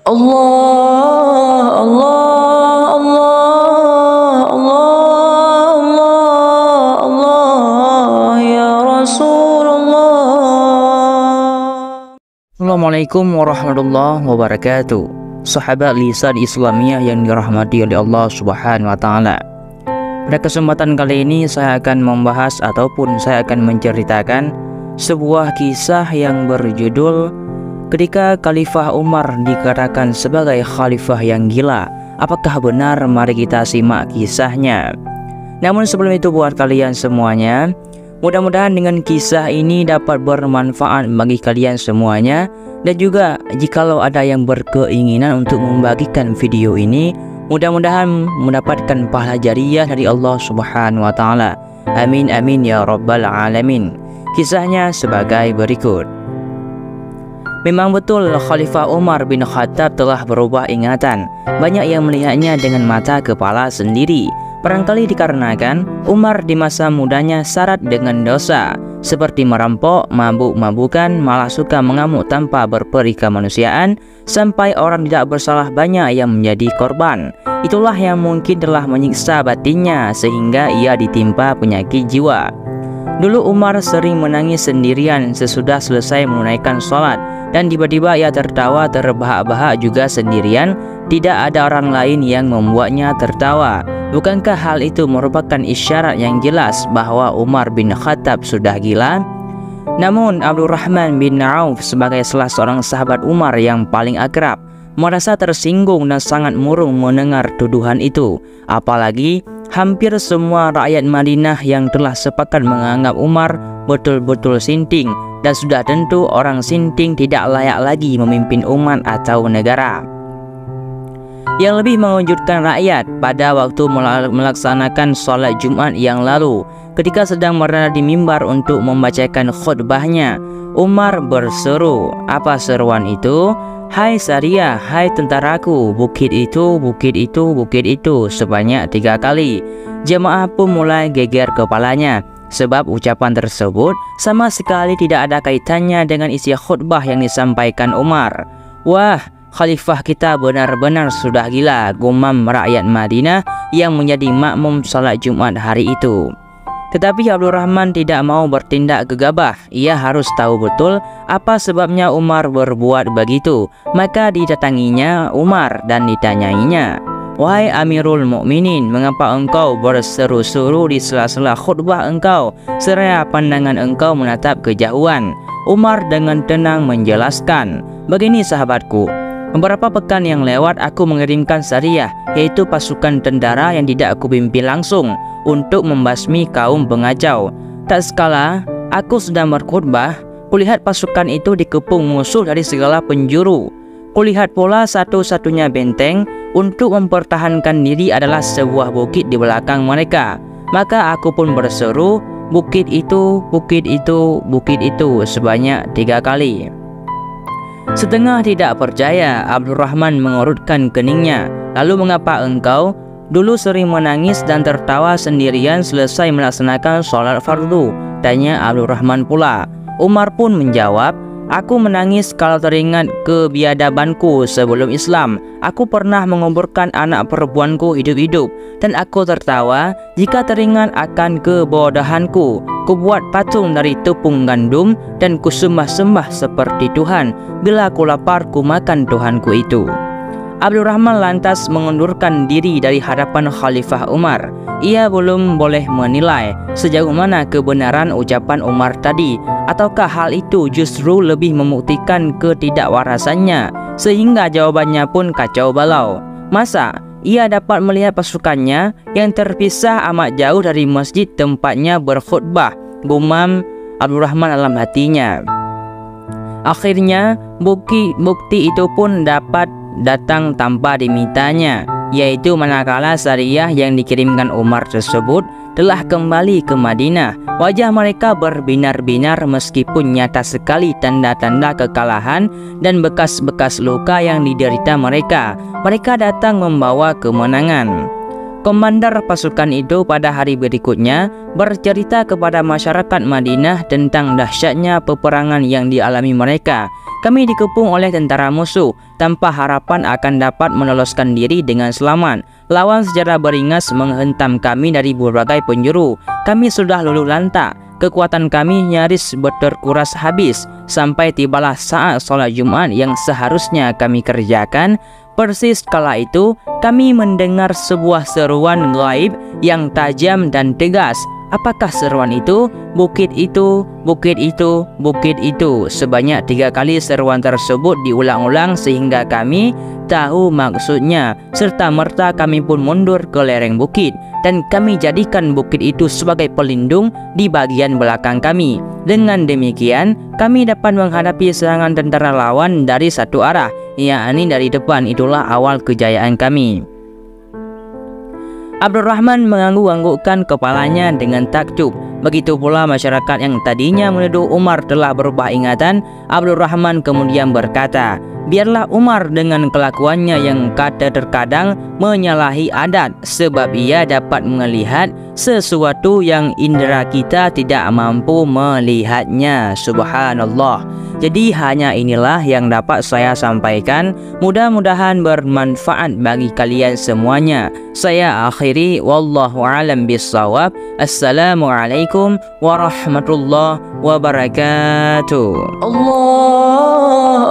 Allah, Allah, Allah, Allah, Allah, Allah, ya Rasulullah. Assalamualaikum warahmatullahi wabarakatuh. Sahabat lisan Islamiyah yang dirahmati oleh Allah Subhanahu wa taala. Pada kesempatan kali ini saya akan membahas ataupun saya akan menceritakan sebuah kisah yang berjudul ketika Khalifah Umar dikatakan sebagai khalifah yang gila. Apakah benar? Mari kita simak kisahnya. Namun sebelum itu, buat kalian semuanya, mudah-mudahan dengan kisah ini dapat bermanfaat bagi kalian semuanya. Dan juga jikalau ada yang berkeinginan untuk membagikan video ini, mudah-mudahan mendapatkan pahala jariyah dari Allah Subhanahu wa taala. Amin amin ya rabbal alamin. Kisahnya sebagai berikut. Memang betul Khalifah Umar bin Khattab telah berubah ingatan. Banyak yang melihatnya dengan mata kepala sendiri. Barangkali dikarenakan Umar di masa mudanya syarat dengan dosa, seperti merampok, mabuk-mabukan, malah suka mengamuk tanpa berperi kemanusiaan, sampai orang tidak bersalah banyak yang menjadi korban. Itulah yang mungkin telah menyiksa batinnya sehingga ia ditimpa penyakit jiwa. Dulu Umar sering menangis sendirian sesudah selesai menunaikan sholat, dan tiba-tiba ia tertawa terbahak-bahak juga sendirian. Tidak ada orang lain yang membuatnya tertawa. Bukankah hal itu merupakan isyarat yang jelas bahwa Umar bin Khattab sudah gila? Namun Abdurrahman bin Auf sebagai salah seorang sahabat Umar yang paling akrab merasa tersinggung dan sangat murung mendengar tuduhan itu. Apalagi hampir semua rakyat Madinah yang telah sepakat menganggap Umar betul-betul sinting, dan sudah tentu orang sinting tidak layak lagi memimpin umat atau negara. Yang lebih mengejutkan rakyat, pada waktu melaksanakan sholat Jumat yang lalu, ketika sedang berada di mimbar untuk membacakan khutbahnya, Umar berseru. Apa seruan itu? "Hai Sariyah, hai tentaraku, bukit itu, bukit itu, bukit itu," sebanyak 3 kali. Jemaah pun mulai geger kepalanya, sebab ucapan tersebut sama sekali tidak ada kaitannya dengan isi khutbah yang disampaikan Umar. Wah, khalifah kita benar-benar sudah gila, gumam rakyat Madinah yang menjadi makmum salat Jumat hari itu. Tetapi Abdurrahman tidak mau bertindak gegabah. Ia harus tahu betul apa sebabnya Umar berbuat begitu. Maka didatanginya Umar dan ditanyainya, "Wahai Amirul Mukminin, mengapa engkau berseru-seru di sela-sela khutbah engkau, seraya pandangan engkau menatap kejauhan?" Umar dengan tenang menjelaskan, "Begini sahabatku, beberapa pekan yang lewat aku mengirimkan Sariyah, yaitu pasukan tentara yang tidak aku pimpin langsung, untuk membasmi kaum pengacau. Tak sekala aku sedang berkhutbah, kulihat pasukan itu dikepung musuh dari segala penjuru. Kulihat pula satu-satunya benteng untuk mempertahankan diri adalah sebuah bukit di belakang mereka. Maka aku pun berseru, bukit itu, bukit itu, bukit itu, sebanyak 3 kali. Setengah tidak percaya, Abdurrahman mengurutkan keningnya. "Lalu mengapa engkau dulu sering menangis dan tertawa sendirian selesai melaksanakan sholat fardu?" tanya Abdurrahman pula. Umar pun menjawab, "Aku menangis kalau teringat kebiadabanku sebelum Islam. Aku pernah menguburkan anak perempuanku hidup-hidup, dan aku tertawa jika teringat akan kebodohanku. Kubuat patung dari tepung gandum dan kusembah-sembah seperti Tuhan. Bila aku lapar, ku makan Tuhanku itu." Abdurrahman lantas mengundurkan diri dari hadapan Khalifah Umar. Ia belum boleh menilai sejauh mana kebenaran ucapan Umar tadi, ataukah hal itu justru lebih membuktikan ketidakwarasannya, sehingga jawabannya pun kacau balau. Masa ia dapat melihat pasukannya yang terpisah amat jauh dari masjid tempatnya berkhutbah, gumam Abdurrahman dalam hatinya. Akhirnya bukti itu pun dapat datang tanpa dimintanya, yaitu manakala Sariyah yang dikirimkan Umar tersebut telah kembali ke Madinah. Wajah mereka berbinar-binar meskipun nyata sekali tanda-tanda kekalahan dan bekas-bekas luka yang diderita mereka. Mereka datang membawa kemenangan. Komander pasukan itu pada hari berikutnya bercerita kepada masyarakat Madinah tentang dahsyatnya peperangan yang dialami mereka. Kami dikepung oleh tentara musuh tanpa harapan akan dapat meloloskan diri dengan selamat. Lawan secara beringas menghentam kami dari berbagai penjuru. Kami sudah luluh lantak. Kekuatan kami nyaris terkuras habis. Sampai tibalah saat sholat Jumat yang seharusnya kami kerjakan. Persis kala itu kami mendengar sebuah seruan gaib yang tajam dan tegas. Apakah seruan itu? Bukit itu, bukit itu, bukit itu. Sebanyak 3 kali seruan tersebut diulang-ulang sehingga kami tahu maksudnya. Serta merta kami pun mundur ke lereng bukit dan kami jadikan bukit itu sebagai pelindung di bagian belakang kami. Dengan demikian kami dapat menghadapi serangan tentara lawan dari satu arah, yakni dari depan. Itulah awal kejayaan kami. Abdurrahman mengangguk-anggukkan kepalanya dengan takjub. Begitu pula masyarakat yang tadinya menuduh Umar telah berubah ingatan. Abdurrahman kemudian berkata, biarlah Umar dengan kelakuannya yang terkadang menyalahi adat, sebab ia dapat melihat sesuatu yang indera kita tidak mampu melihatnya. Subhanallah. Jadi hanya inilah yang dapat saya sampaikan. Mudah-mudahan bermanfaat bagi kalian semuanya. Saya akhiri, wallahu a'lam bissawab. Assalamualaikum warahmatullahi wabarakatuh. Allah